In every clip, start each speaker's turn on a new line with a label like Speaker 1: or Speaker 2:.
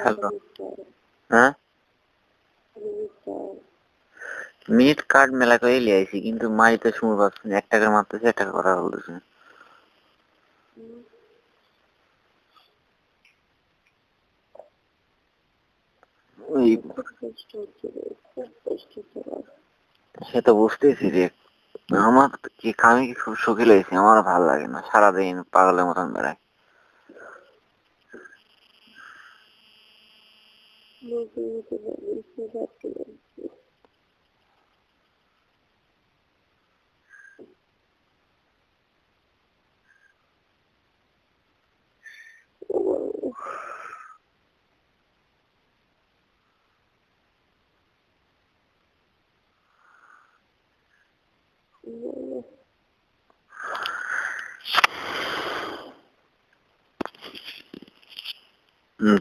Speaker 1: Hello. হ্যাঁ, meet card মেলা করে লিয়ে কিন্তু মাইতে শুনতে পাচ্ছি না, 1 টাকার মারতেছে 1 টাকা কথা বলতেছে। ওই সে তো বুঝতেছি রে, আমার কি আমি কি খুব সুখী লেগেছি, আমার ভালো লাগে না, সারাদিন পাগলের মতন বেড়ায়।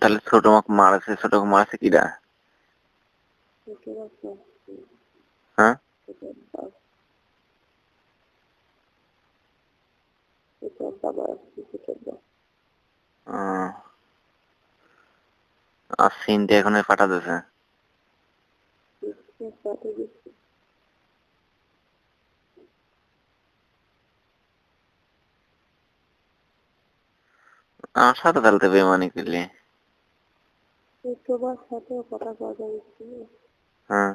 Speaker 1: তাহলে ছোট মাক মারাছে, ছোট মারাছে কিরা? হ্যাঁ, আর সিনটা এখন পাঠা দিয়েছে। আমার সাথে ফেলতে বেমানি করলি।
Speaker 2: তোমার সাথেও কথা বলা যাচ্ছে।
Speaker 1: হ্যাঁ,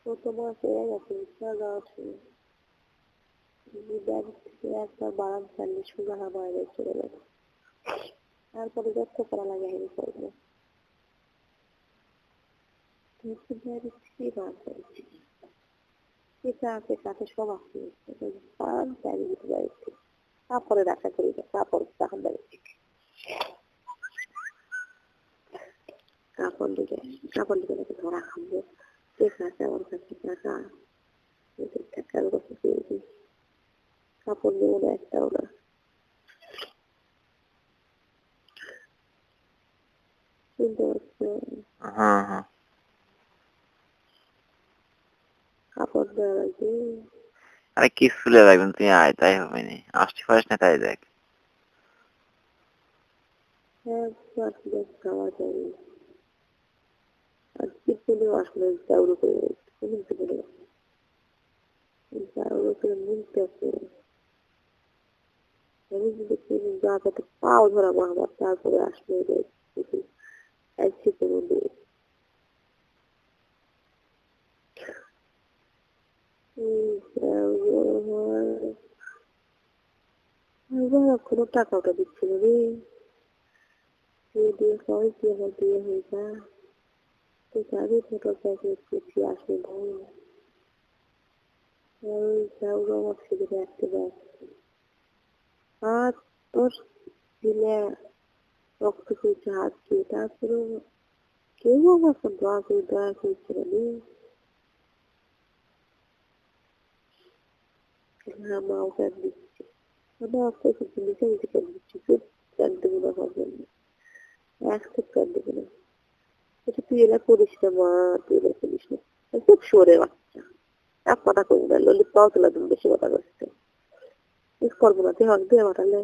Speaker 2: ও তোমার পেয়ে গেছে ইচ্ছা যাওয়ার সময় ব্যাগ থেকে একবার বারাম চালিয়ে সোজা বাইরে চলে গেল। তারপরে যত করা লাগে হেরে করবো সব আসছে বারাম চালিয়ে দিতে পারছি। তারপরে দেখা করি তারপর তখন বেড়েছি কাপড় দিকে নাকি ধরা খাবো। ঠিক আছে আমার কাছে টাকা টাকার কথা পেয়েছি, কাপড় দেবো না একটাও না। শুনতে পাচ্ছি
Speaker 1: হ্যাঁ, হ্যাঁ।
Speaker 2: কাপড় দেওয়া লাগবে।
Speaker 1: আরে কি চলে রাখবেন, তুই আয়, তাই হবে নি, আসতে পারিস না তাই দেখ।
Speaker 2: একবার খাওয়া যাবে আর পিছনেও আসলে চাউর করে চাউর করে মিলতে আছে। আমি যদি জায়গাতে পাও ধরাবো আমার তারপরে আসলে একসাথে মধ্যে কোনো টাকা ওটা দিচ্ছিল রে দিয়ে সবাই কি আমার দিয়ে হয়ে যা তো তাদের ছোটো প্যাকেট করছি আসলে ভাই চাউর আমার ছেলে রাখতে পারছি আর তোর ছেলে রক্ত পেয়েছে হাত দিয়ে তারপরেও কেউ আমাকে দয়া করেছিল রে। হ্যাঁ মা ওকে দিচ্ছে আমার আপনার কিছু লিখে দিতে দিচ্ছি খুব প্যান দেবো না আমার জন্য একশো প্যান দেবো না। এটা তুই এলা করিস না মা, তুই এলা করিস না। খুব সরে বাচ্চা এক কথা করি না ললিত পাও তোলা তুমি বেশি কথা করছে মিস করবো না তুই হক দিয়ে পাঠালে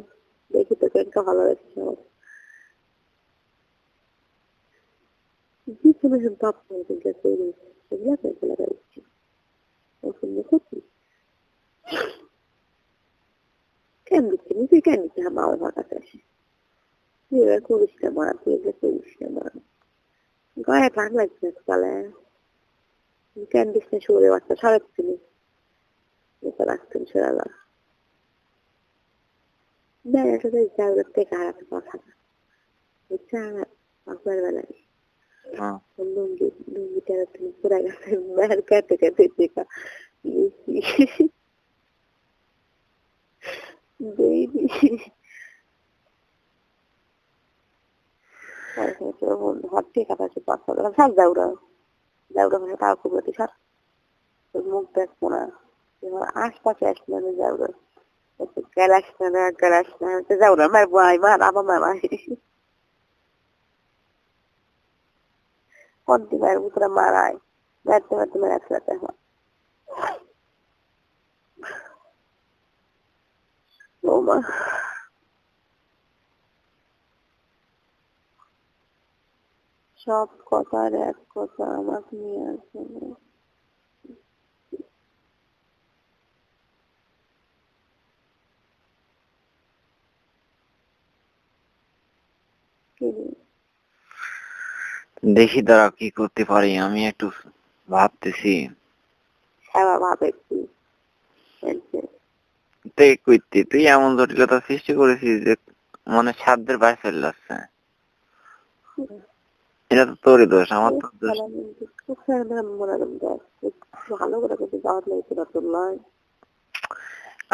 Speaker 2: দেখি তোকে একটা ভালো রাখিস আমার কি তুমি তাপ করে তৈরি সেগুলা পেয়ে দিচ্ছি ক্ষতি কেন দিচ্ছি তুই কেন দিচ্ছি আমার কাছে আসে তুই এবার করিস না মা, তুই এবার করিস না মা, গায়ে টান লাগছে সকালে কেন দিস না সরে বাচ্চা সারাচ্ছিলি এটা রাখতেন সেরা বেড়াটা জায়গা থেকে হারাতে কথা না বুঝছে আপনার বেলায় লুঙ্গিটা তুমি পুরা গেছে বেড় কেটে কেটে দেখা হাত দিয়ে কাটাচ্ছে পাঁচটা সার যাওরা মানে তাও খুব সার মুখ দেখবো না আশপাশে আসলে আমি যাওরা গ্যালাস না যাওরা মারবো মার আবার মার কন্টি মায়ের ভিতরে মারায় মারতে মারতে মেরে ফেলাতে হয় ও মা সব কথার এক কথা আমাকে নিয়ে আসে না।
Speaker 1: দেখি দাঁড়া কি করতে পারি, আমি একটু ভাবতেছি।
Speaker 2: হ্যাঁ ভাবে কি
Speaker 1: তুই এমন জটিলতা সৃষ্টি করেছিস যে মানে সাধ্যের বাইরে চলে যাচ্ছে। এটা তো তোরই দোষ, আমার তো দোষ।
Speaker 2: ভালো করে কিন্তু দাওয়াত লাগছে না তোর নয়।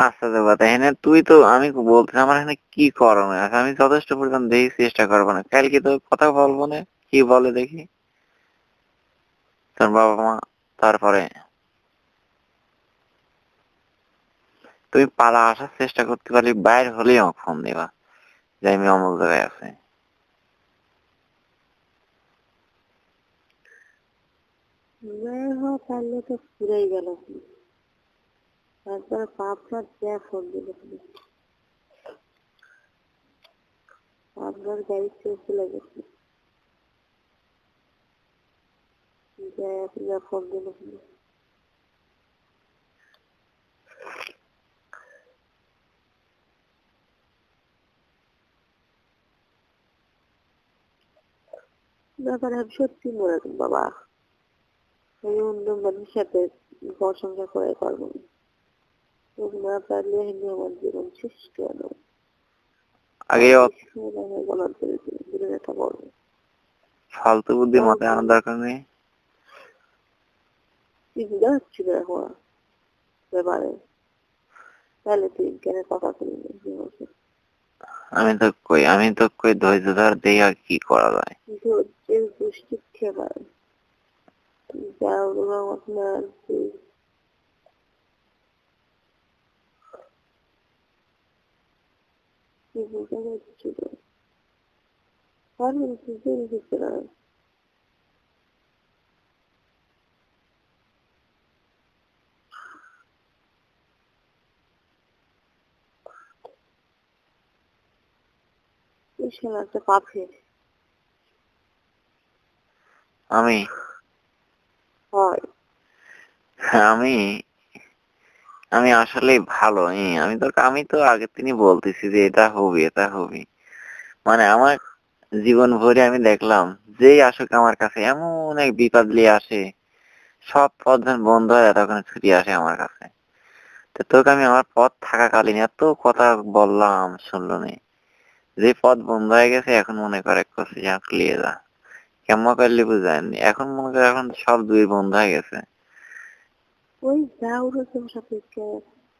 Speaker 1: আচ্ছা দেবা তাই না, তুই তো আমি বলছি আমার এখানে কি করণীয় আছে, আমি যথেষ্ট পরিমাণ দেখি চেষ্টা করবো না, কালকে তো কথা বলবো না, কি বলে দেখি তোর বাবা মা। তারপরে তুমি পালা আসার চেষ্টা করতে পারলি, বাইরে হলেই আমাকে ফোন দিবা যে আমি অমুক জায়গায় আছি।
Speaker 2: তাহলে তো পুরাই গেল। তারপরে পাপড়ার যা ফোন দিল, আপনার গাড়ি চলে গেছে, ফোন দিল। ব্যাপারে আমি সত্যি মরে যাবো বাবা, আমি অন্য মানুষের সাথে ঘর সংসার করে পারবো না। না পারলে আমার জীবন শেষ কেন
Speaker 1: আগে
Speaker 2: বলার দূরে একটা বলবো
Speaker 1: ফালতু বুদ্ধি মাথায় আনার দরকার নেই।
Speaker 2: চিন্তা হচ্ছিল এখন ব্যাপারে, তাহলে তুই কেন কথা শুনবি?
Speaker 1: আমি তো কই ধৈর্য ধর দেখি আর কি করা যায়।
Speaker 2: ধৈর্যের গোষ্ঠী খেবার যাও আপনার কি বোঝা যাচ্ছিল পারবেন বুঝতে রেখেছে না। একটা পাপে
Speaker 1: আমি
Speaker 2: হয়
Speaker 1: আমি আমি আসলে ভালো আমি তো আগে তিনি বলতেছি যে এটা হবি এটা হবি, মানে আমার জীবন ভরে আমি দেখলাম যেই আসুক আমার কাছে এমন এক বিপদ নিয়ে আসে, সব পথ যেন বন্ধ হয়ে তখন ছুটি আসে আমার কাছে। তো তোকে আমি আমার পথ থাকাকালীন এত কথা বললাম, শুনলো নি, যে পথ বন্ধ হয়ে গেছে এখন মনে করে করছে যা ক্লিয়ে যা, কেমন করলে বুঝায়নি, এখন মনে করে এখন সব দুই বন্ধ হয়ে গেছে।
Speaker 2: ওই যাওয়ার সাথে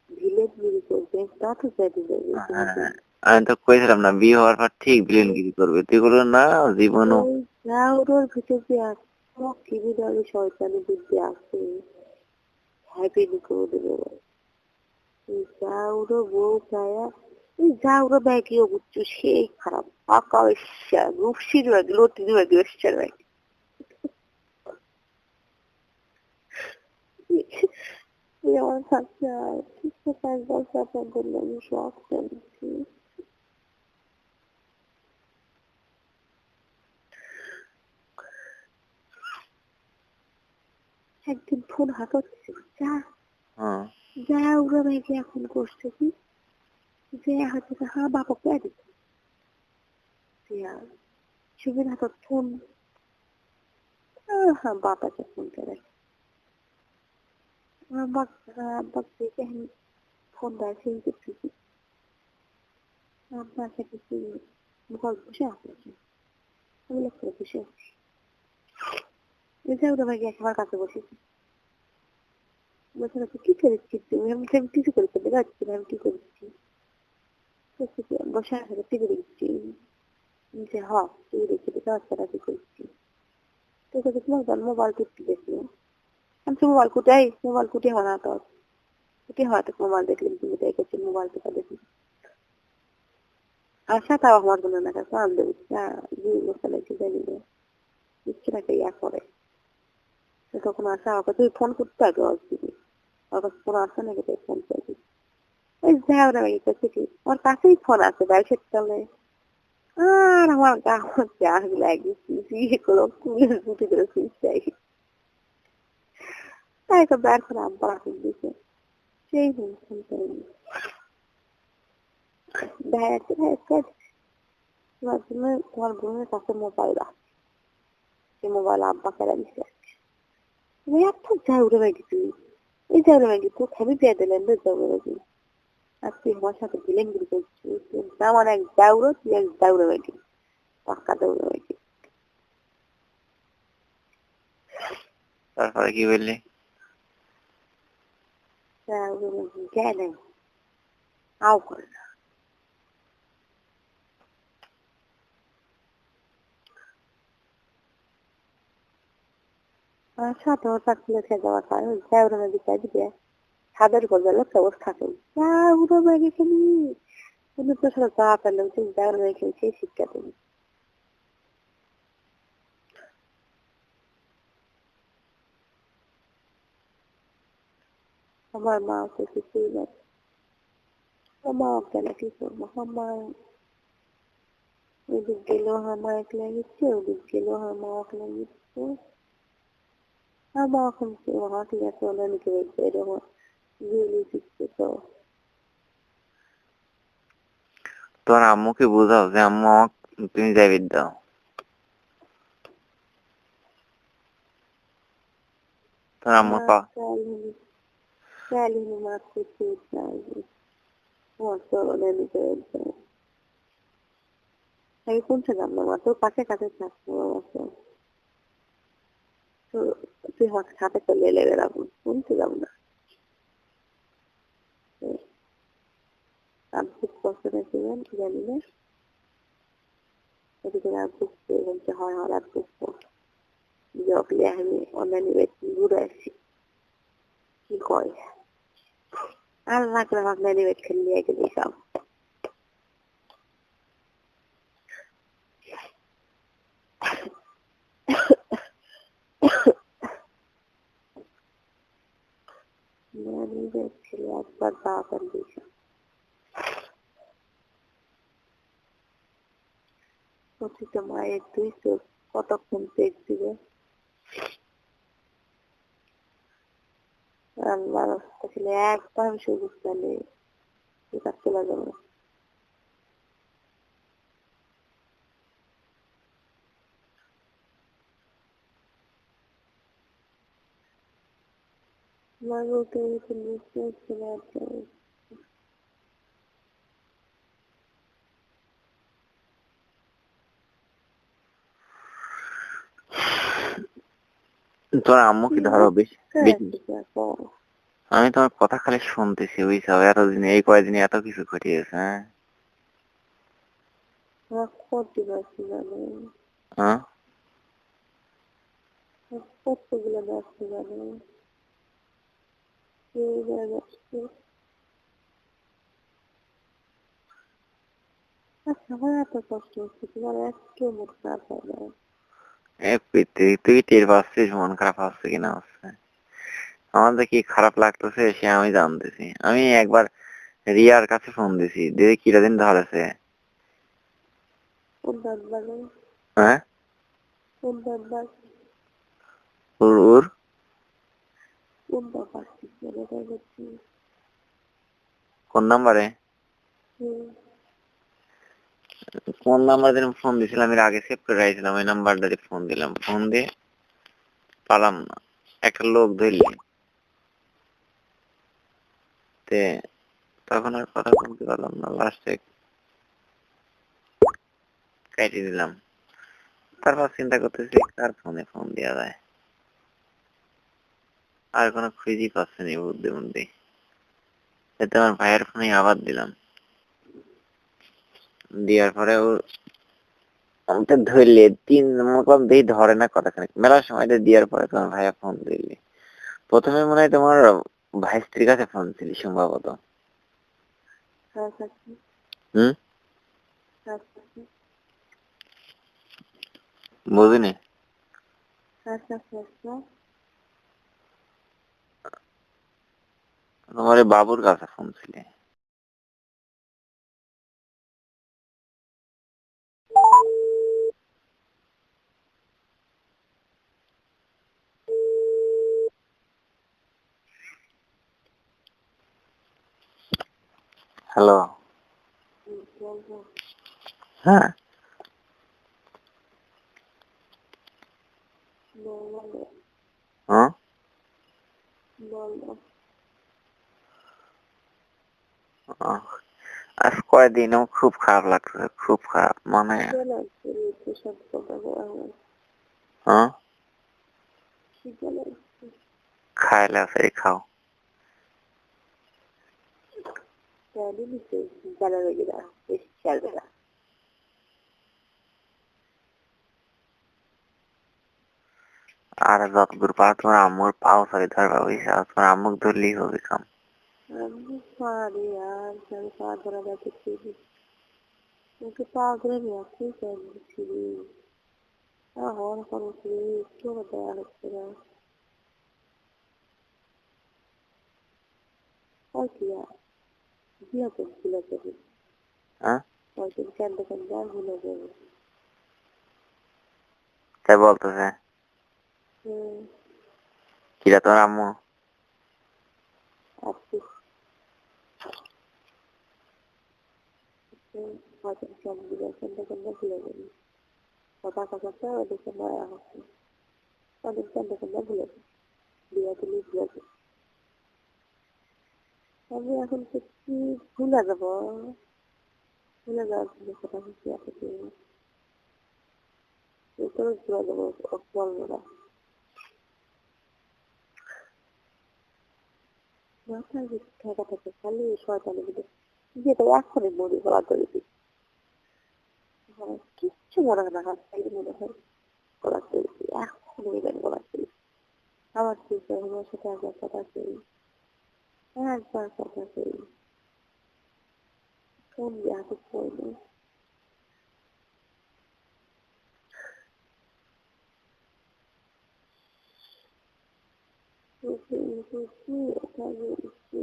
Speaker 2: ভিলেজ বিলি করবে তা তো যাবি
Speaker 1: হ্যাঁ, আমি তো কইছিলাম না বিয়ে হওয়ার পর ঠিক ভিলেনগিরি করবে, তুই বললো না জীবনও।
Speaker 2: ওই যাওয়ার ভিতর দিয়ে কিবিদারি শয়তানি বুদ্ধি আছে হ্যাপি করে দেবে। এই যাওয়ার বউ ছায়া এই যাওয়ার ব্যাগিও বুঝছো সেই খারাপ পাকা রূপসির ব্যাগ লটির ব্যাগ এসছেন ব্যাগ আমার থাকতে হয় ঠিক আছে একবার চাপা করলাম সব জানছি। একদিন ফোন হাতাচ্ছে যা ওরা ব্যাগে এখন করছে কি যে হাতে হ্যাঁ বাবা পেয়ে দিচ্ছে সুবিন হাতত ফোন হ্যাঁ বাবাকে ফোন করে আব্বাক দেখে ফোন দেয় সেই করতেছি আব্বার সাথে গল্প বসে আসছে আমি লোক করে বসে আছি ওরা ব্যাগে একবার কাছে বসেছি বসে আছে কি করেছি তুমি আমি কিছু করে করতে যাচ্ছি না আমি কি করেছি বসে আছে টিভি দেখছি যে হ টিভি দেখছি রাস্তাটা কি করছি তো তোমার মোবাইল টিপতে দেখলো আমি তো মোবাইল কুটে হয় না তো কুটে হয় তো মোবাইল দেখলাম তুমি দেখেছি মোবাইল টিপা দেখি আশা তাও আমার জন্য না কাছে আনতে কি জানি না ইচ্ছে নাকি ইয়া করে তখন আশা ওকে তুই ফোন করতে আগে আসবি ওর কাছে ফোন আসে নাকি তাই ফোন করবি ওই যা ওরা কাছে কি ওর কাছেই ফোন আছে বাইশের তলে আর আমার গা হচ্ছে আগ লাগে কি করো পুলিশ বুটি করে খুঁজছাই তাই তো বের করে আব্বা রাখুন দিছে সেই শুনতে ভাই তোমার বোনের কাছে মোবাইল আছে সেই মোবাইল আব্বা কেড়ে দিছে তুমি এত যাই উড়ে ভাই তুই এই যাই উড়ে ভাই তো খাবি পেয়ে দিলেন যাই উড়ে ভাই আর তুই আমার সাথে দিলেন গিরি করছিস আমার এক দাউড়ো তুই এক দাউড়ে ভাই পাক্কা দৌড়ে ভাই
Speaker 1: তারপরে কি বললি?
Speaker 2: জ্ঞান নেই আও করে না সাথে চাকরি খেয়ে যাওয়ার পর যাওয়ার মেয়ে চাই দিবে ছাদের উপর গেলে কেবল থাকে যাওয়ার মেয়ে খেলি কিন্তু তো সারা যা পেলে যাওয়ার মেয়ে খেলি সেই শিক্ষা তুমি আমার মা তো কিছুই না আমার কেন কি করবো আমার ওদিক গেলেও আমার এক লাগিচ্ছে ওদিক গেলেও আমার এক লাগিচ্ছে আমার এখন হাঁটি আছে অনেকে বলছে এরকম গেলে শিখছে তো
Speaker 1: তোর আম্মুকে বোঝাও যে আম্মু আমাকে তুমি যাইবে দাও। তোর আম্মু
Speaker 2: চালিনি মাত্র ঠিক নাই আমার চরণে নিতে আমি কোনটা যাব না তোর পাশে কাছে থাকবো আমাকে তো তুই আমার সাথে চলে এলে বেড়াবো কোনটা যাব না আমি খুব কষ্ট পেয়েছিলাম জানি না এদিকে আর বুঝতে বলছে হয় হয় আর বুঝবো জগলে আমি অন্যান্য ব্যক্তি ঘুরে আসছি কি কয় আর রাখলাম অন্যান্য ব্যক্তি নিয়ে গেলে সব ছেলে একবার বাবার দিয়েছে প্রতিত মায়ের তুই তো কতক্ষণ পেট দিবে আল্লাহ ছেলে একবার সুযোগ পেলে এটা চলে যাবে মাগুকে বুঝতে চলে আসছে
Speaker 1: তোর আম্মু কি ধরো বেশি আমি তোমার কথা খালি শুনতেছি বুঝছো এতদিন এই কয়দিনে এত কিছু ঘটিয়েছে হ্যাঁ
Speaker 2: কতগুলো ব্যস্ত জানো আমার এত কষ্ট হচ্ছে তোমার একটু মুখ খারাপ হয় না
Speaker 1: তুই টের পাচ্ছিস মন খারাপ হচ্ছে কিনা হচ্ছে আমাদের কি খারাপ লাগতেছে সে আমি জানতেছি আমি একবার রিয়ার কাছে ফোন দিছি দিদি কিটা দিন ধরেছে হ্যাঁ ওর কোন নাম্বারে কোন নাম্বার দিন ফোন দিছিলাম আমি আগে সেভ করে রাখছিলাম ওই নাম্বারটা দিয়ে ফোন দিলাম ফোন দিয়ে পালাম না একটা লোক ধরলি তে তখন আর কথা বলতে পারলাম না লাস্টে কেটে দিলাম তারপর চিন্তা করতেছি কার ফোনে ফোন দেওয়া যায় আর কোনো খুঁজেই পাচ্ছে না বুদ্ধি বুদ্ধি এতে আমার ভাইয়ের ফোনে আবার দিলাম দেওয়ার পরে ও আমাকে ধরলে তিন মতলব দিয়ে ধরে না কথাখানি মেলা সময় দেওয়ার পরে তোমার ভাইয়া ফোন দিলি প্রথমে মনে হয় তোমার ভাই স্ত্রীর কাছে ফোন ছিলি সম্ভবত হম বুঝিনি তোমার বাবুর কাছে ফোন ছিলে হ্যালো, হ্যাঁ হ্যাঁ আহ, আজ কয়দিনও খুব খারাপ লাগছে, খুব খারাপ মানে হ্যাঁ খাইলে ফেরি খাও আর যতদূর পারো তোমার আম্মুর পাও ধরে ধরবা বুঝছো, তোমার আম্মুক ধরলেই হবে কাম।
Speaker 2: আমি পারি আর আমি পা ধরা যাচ্ছে ওকে পা ধরে নিয়ে আসছি দিচ্ছি হওয়ার কোনো একটু দেওয়া হচ্ছে না আর কি আর দিয়া তো ভুলে যাবে
Speaker 1: হ্যাঁ
Speaker 2: হয়তো কান্দে কান্দে আর ভুলে যাবে
Speaker 1: তাই বলতেছে কিরা তোমার আম্মু
Speaker 2: আজকে হয়তো কান্দে কান্দে কান্দে ভুলে যাবে কথা কথাটা ওদেরকে মায়া হচ্ছে ওদের কান্দে কান্দে ভুলে যাবে দিয়া তুলি ভুলে যাবে আমি এখন সত্যি ভুলে যাবো ভুলে যাওয়ার জন্য কথা হচ্ছে এত ভেতরে ভুলে যাবো বলবো না মাথায় যে ঠেকা থাকে খালি শয়তানের মধ্যে যেটা এখনই মনে করা করে দিই কিচ্ছু মনে হয় না খালি মনে হয় করা করে দিই এখনই ইভেন করা করি আমার চিন্তা আমার সাথে একবার কথা করি একবার কথা করি কোন হাতে পড়বে এটা বলছি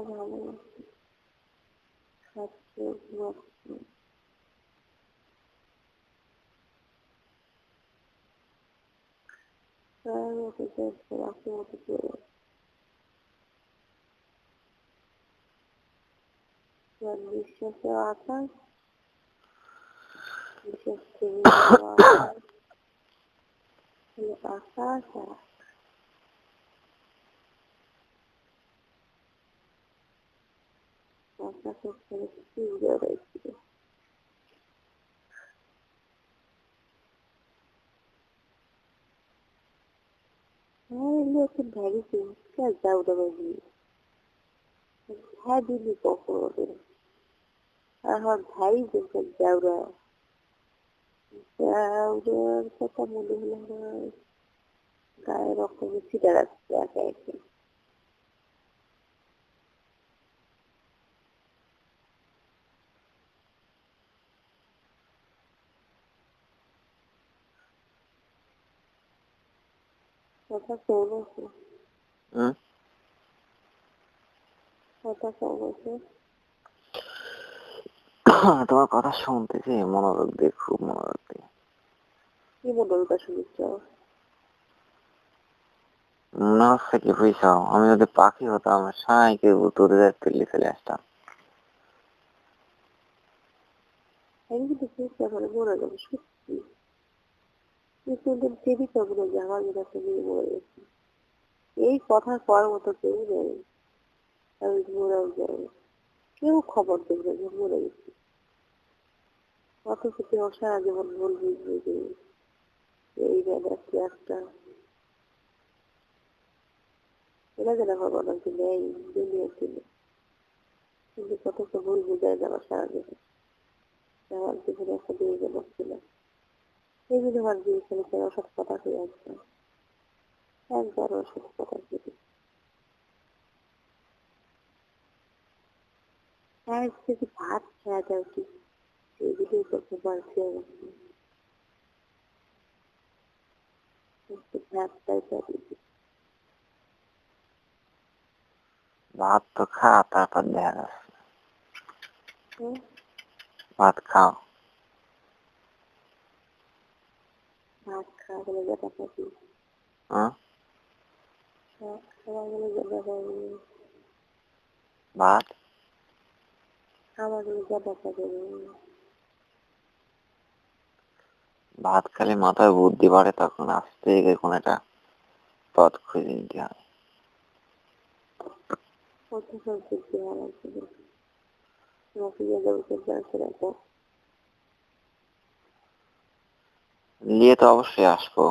Speaker 2: ভালো খাচ্ছে ঘুমাচ্ছে বিশ্বাসে আকাশ বিশ্বাস করি আকাশ আকাশের ছেলে কি উড়ে রয়েছিল হ্যাঁ এগুলো একটু ভেবেছি যাও দেবে হ্যাঁ দিদি কখন ওদের আমার ভাই বলছে যাওরা যাওরার কথা মনে হলো আমার গায়ে রক্ত ছিটে যাচ্ছে একে একে কথা শোনো কথা শোনো
Speaker 1: তোমার কথা শুনতেছি মনোযোগ দিয়ে, খুব মনোযোগ দিয়ে।
Speaker 2: কি মনোরতা শুনিস
Speaker 1: মনে হচ্ছে কি বুঝছো, আমি যদি পাখি হতাম সাঁইকে উত্তরে যাইতে চলে আসতাম।
Speaker 2: আমি কিন্তু চেষ্টা করে মরে যাবো সত্যি কিন্তু দেবী তো মনে যে আমার মনে একটা মেয়ে মরে গেছে এই কথা করার মতো কেউ নেই আমি মরেও যাই কেউ খবর দেবে যে মরে গেছি অথচ কেউ সারা জীবন বলবি যে এই ব্যাপারটি একটা এরা যেন খবর নাকি নেই দুনিয়ার জন্য কিন্তু কত তো ভুল বুঝায় যাওয়া সারা জীবন আমার জীবনে একটা দিয়ে গেল ছিল এই জন্য আমার বিয়ে ছেলেকে ওষুধ কথা হয়ে আসছে একবার ওষুধ কথা দিয়ে হ্যাঁ যদি ভাত খেয়া যায় কি এদিকে করতে পারছি ভাতটাই চালিয়ে
Speaker 1: ভাত তো খা, তারপর দেখা যাচ্ছে। ভাত খাও।
Speaker 2: ভাত খাওয়া গেলে যেটা পাবি,
Speaker 1: হ্যাঁ
Speaker 2: ভাত খাওয়া গেলে যেটা পাবি,
Speaker 1: ভাত
Speaker 2: খাওয়া গেলে যেটা পাবি।
Speaker 1: ভাত খালি মাথায় বুদ্ধি বাড়ে, তখন আস্তে কোন একটা পথ খুঁজে নিতে হয়।
Speaker 2: কত সব বুদ্ধি হারাইছিল, তোমাকে যে জানতে রাখো।
Speaker 1: নিয়ে তো অবশ্যই আসবো।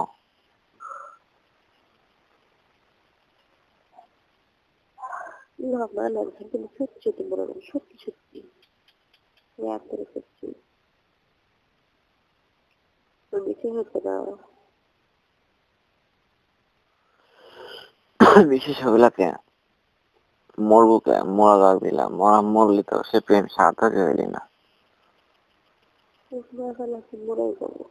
Speaker 2: ভাবনা না, কিন্তু সত্যি সত্যি বলে না, সত্যি সত্যি রাগ করে সত্যি তো মিশে হতো না।
Speaker 1: বিশেষ হবিলাকে মরবুকে মরা যাক দিলাম, মরলি তো সে প্রেম সার্থক হইলি না।
Speaker 2: মরেই যাবো।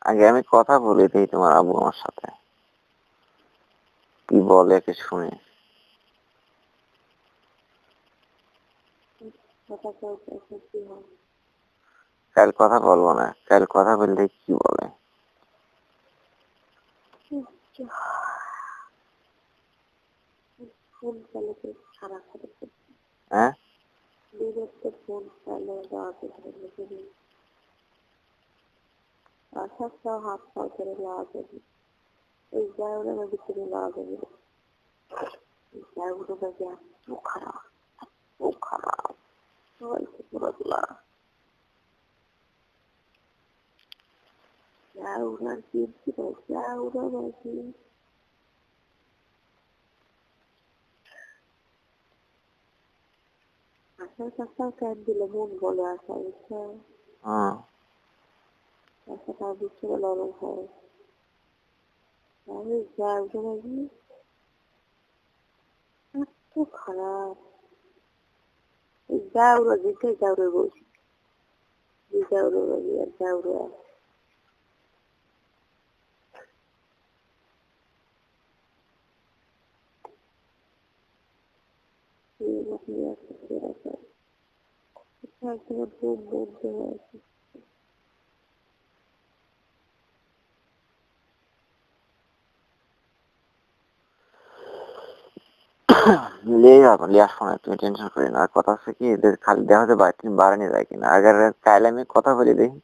Speaker 1: আগে আমি কথা বলে দিই তোমার আব্বু আমার সাথে, কি বলে একে শুনে।
Speaker 2: কথা বলতে এখন কি হয়?
Speaker 1: কাল কথা বলবো না, কাল কথা বললে কি বলে।
Speaker 2: ফোন চালাতে সারা খারাপ
Speaker 1: হ্যাঁ
Speaker 2: বিরক্ত, ফোন চালিয়ে দেওয়া আশা সব হাত পা করে লাওয়া যাবে, এই জায়গাটা আমার ভিতরে লাওয়া যাবে, এই জায়গাগুলো নাকি এত খারাপ, এত খারাপ, সবাইকে বদলা জায়গাগুলোর কিনছি না, জায়গাগুলো নাকি আশার কাছটাও ক্যান দিলে মন বলে আসা, বুঝছো?
Speaker 1: হ্যাঁ
Speaker 2: আশাটা বুঝতে নরম হয়, আমি জায়গাগুলো নাকি এত খারাপ, এই জায়গাগুলো দেখে জায়গায় বলছি, এই জায়গাগুলো আর জায়গাগুলো তোমার খুব বলতে হয়েছে।
Speaker 1: লিয়ে যাবো, লিয়ে আসবো না, তুমি টেনশন করি না। আর কথা হচ্ছে কি, এদের খালি দেখা হচ্ছে বাড়ি নিয়ে যায় কিনা। আগে কাল আমি কথা বলে দেখি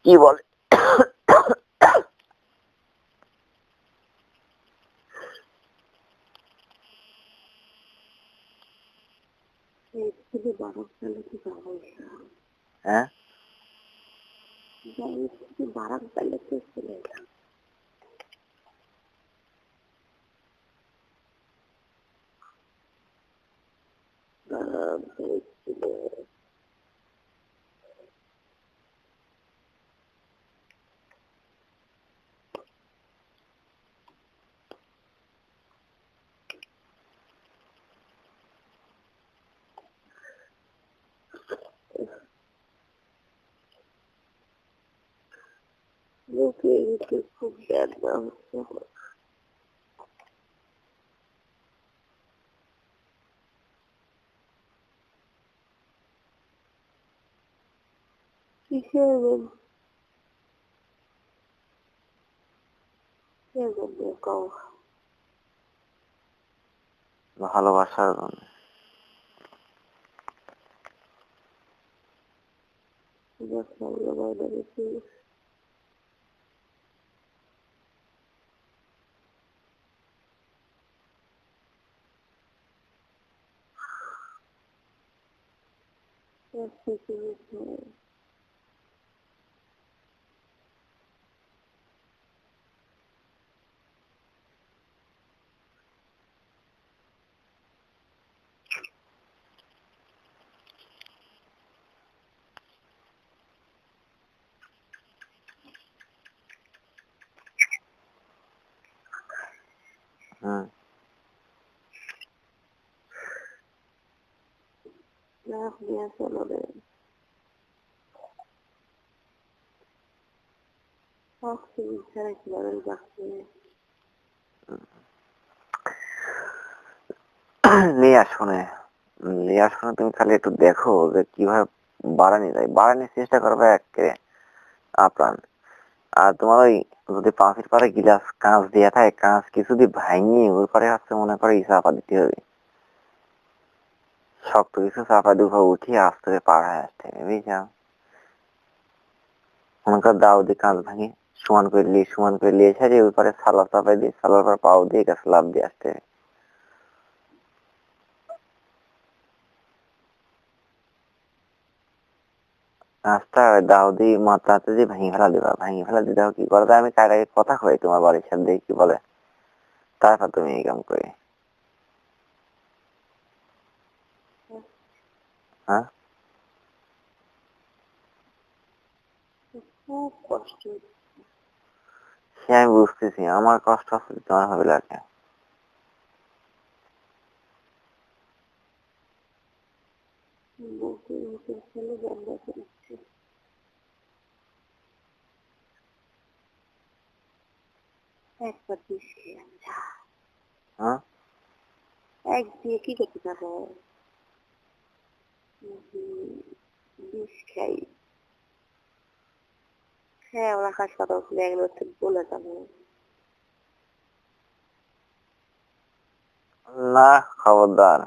Speaker 1: কি বলে।
Speaker 2: শুধু বারণ চালে কি সমস্যা,
Speaker 1: হ্যাঁ
Speaker 2: শুধু বারণ চালে তো চলে এলাম। বারণ চালিয়েছিল, লোকে এদিকে খুব ব্যথা হচ্ছে আমার। কিসের জন্য কও?
Speaker 1: ভালোবাসার জন্য।
Speaker 2: তোমার সামনে বাইরে গেছি,
Speaker 1: হম
Speaker 2: নিয়ে চলো রে, অক্সিজেন ছাড়া কিভাবে বাঁচবে?
Speaker 1: নিয়ে আসবো না। নেওয়ার সময় তুমি খালি একটু দেখো যে কিভাবে বাড়ানি যায়, বাড়ানোর চেষ্টা করবে একে আপ্রাণ। আর তোমার ওই যদি পাঁচের পারে গিলাস কাঁচ দিয়ে থাকে, কাঁচ কিছু দিয়ে ভাঙিয়ে ওই পারে হচ্ছে মনে করে চাপা দিতে হবে, শক্ত কিছু চাপা দুপা উঠিয়ে আস্তে করে পার হয়ে আসতে হবে, বুঝছো? মনে কর দাও দিয়ে কাঁচ ভাঙি সমান করে নিয়ে এসে ওই পারে সালার চাপাই দিয়ে সালার পর পাও দিয়ে গাছ লাভ দিয়ে আসতে হবে। আস্তা দাও দিয়ে মাথাতে দিয়ে ভেঙে ফেলা দিবা, ভেঙে ফেলা দিতে কি করবে, আমি তার আগে কথা কই তোমার বাড়ির সাথে কি বলে, তারপর তুমি এই কাম করে। হ্যাঁ
Speaker 2: খুব কষ্ট।
Speaker 1: সে আমি বুঝতেছি, আমার কষ্ট হচ্ছে তোমার হবে লাগে।
Speaker 2: বুকের ভিতর ফেলে বন্ধ করেছে। একবার বিষ খেয়ে আচ্ছা,
Speaker 1: হ্যাঁ
Speaker 2: এক দিয়ে কি করতে পারবো? বিষ খাই, হ্যাঁ ওরা হাসপাতাল খুলে গেলে বলে যাবো।
Speaker 1: না, খবরদার।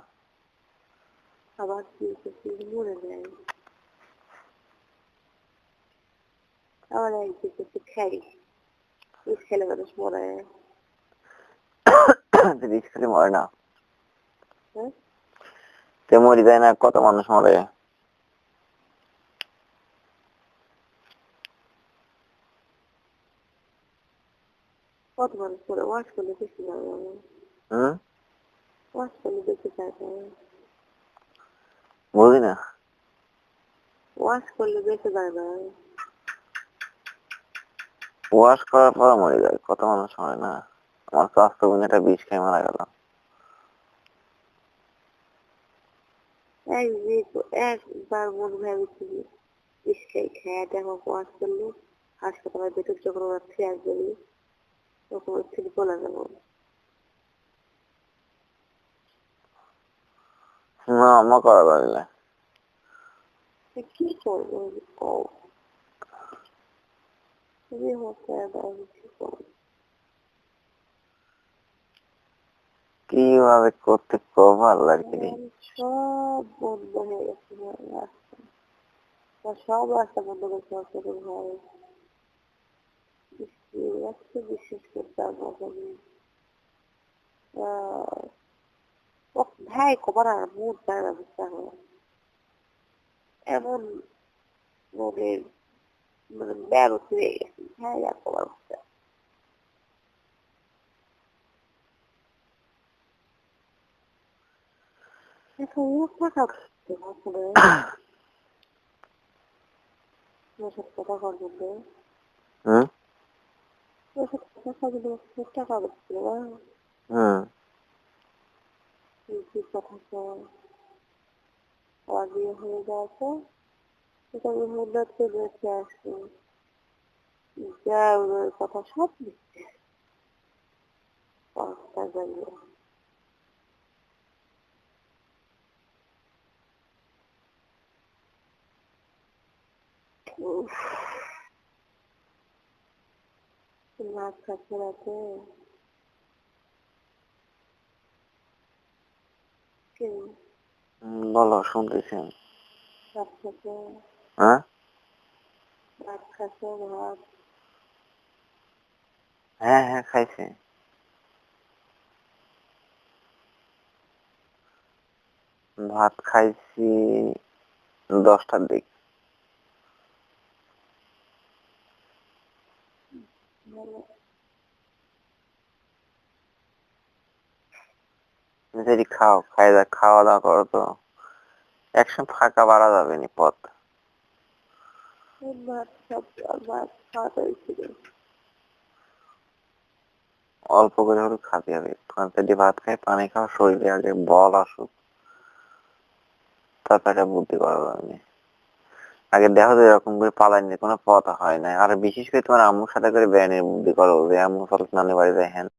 Speaker 2: আবার কি করতে মরে যায়, আবার এক দিয়ে করতে খাই, বিষ খেলে মানুষ মরে।
Speaker 1: বিষ খেলে মরে না,
Speaker 2: হ্যাঁ
Speaker 1: তে মরে যায় না, কত মানুষ মরে।
Speaker 2: কত মানুষ মরে, ওয়াশ করলে বেশি যায় না,
Speaker 1: হম
Speaker 2: ওয়াশ করলে বেশি যায় না,
Speaker 1: বুঝি না।
Speaker 2: ওয়াশ করলে বেঁচে যায় না।
Speaker 1: ওয়াশ করার পর মরে যায়, কত মানুষ মরে না। আমার স্বাস্থ্য বোনেটা বিষ খেয়ে মারা গেল।
Speaker 2: একবার মন ভেবেছি বিষ খাই, খেয়ে দেখো ওয়াশ করলে হাসপাতালের ভেতর যখন ওরা খেয়ে আসবে তখন ওর থেকে বলে যাবো।
Speaker 1: না, আমার করা লাগলে
Speaker 2: কি করবো তুমি হচ্ছে কি করবো?
Speaker 1: কিভাবে করতে খুব ভালো লাগে।
Speaker 2: সব বন্ধ হয়ে গেছে রাস্তা, সব রাস্তা বন্ধ করতে হচ্ছে ভাই, একটু বিশ্বাস করতে পারবো ভাই কবার আর মুড যায় না বুঝতে হবে, এমন মনের মানে ব্যারত হয়ে গেছে, হ্যাঁ আর কবার বুঝতে এখন কথা আসলে ওসব কথা করবেন না,
Speaker 1: হম
Speaker 2: ওসব কথা যদি টাকা করছিল না,
Speaker 1: হম
Speaker 2: কি কথা আমার বিয়ে হয়ে যাওয়ার পর এটা আমি মুন্নাতে রেখে আসি, যা ওর কথা সব মিথ্যে, কথা জানিয়ে মাছ খাচ্ছে রাতে কে
Speaker 1: বলো, শুনতেছি আমি।
Speaker 2: ভাত খাচ্ছে,
Speaker 1: হ্যাঁ
Speaker 2: ভাত খাচ্ছে ভাত,
Speaker 1: হ্যাঁ হ্যাঁ খাইছে। ভাত খাইছি 10টার দিক।
Speaker 2: ভালো
Speaker 1: যদি খাও, খাওয়া দাওয়া করো তো একসময় ফাঁকা বাড়া যাবে নি পথ।
Speaker 2: ভাত খাচ্ছে আর ভাত খাওয়াটাই ছিল,
Speaker 1: অল্প করে হলেও খাতে হবে, যদি ভাত খাই পানি খাও, শরীরে আগে বল আসুক, তারপর একটা বুদ্ধি করা যাবে। আগে দেখো তো এরকম করে পালাইনি কোনো পথ হয় না, আর বিশেষ করে তোমার আম্মুর সাথে করে বেআইনি বুদ্ধি করো যে আম্মু চল নানি বাড়ি যায়, হ্যাঁ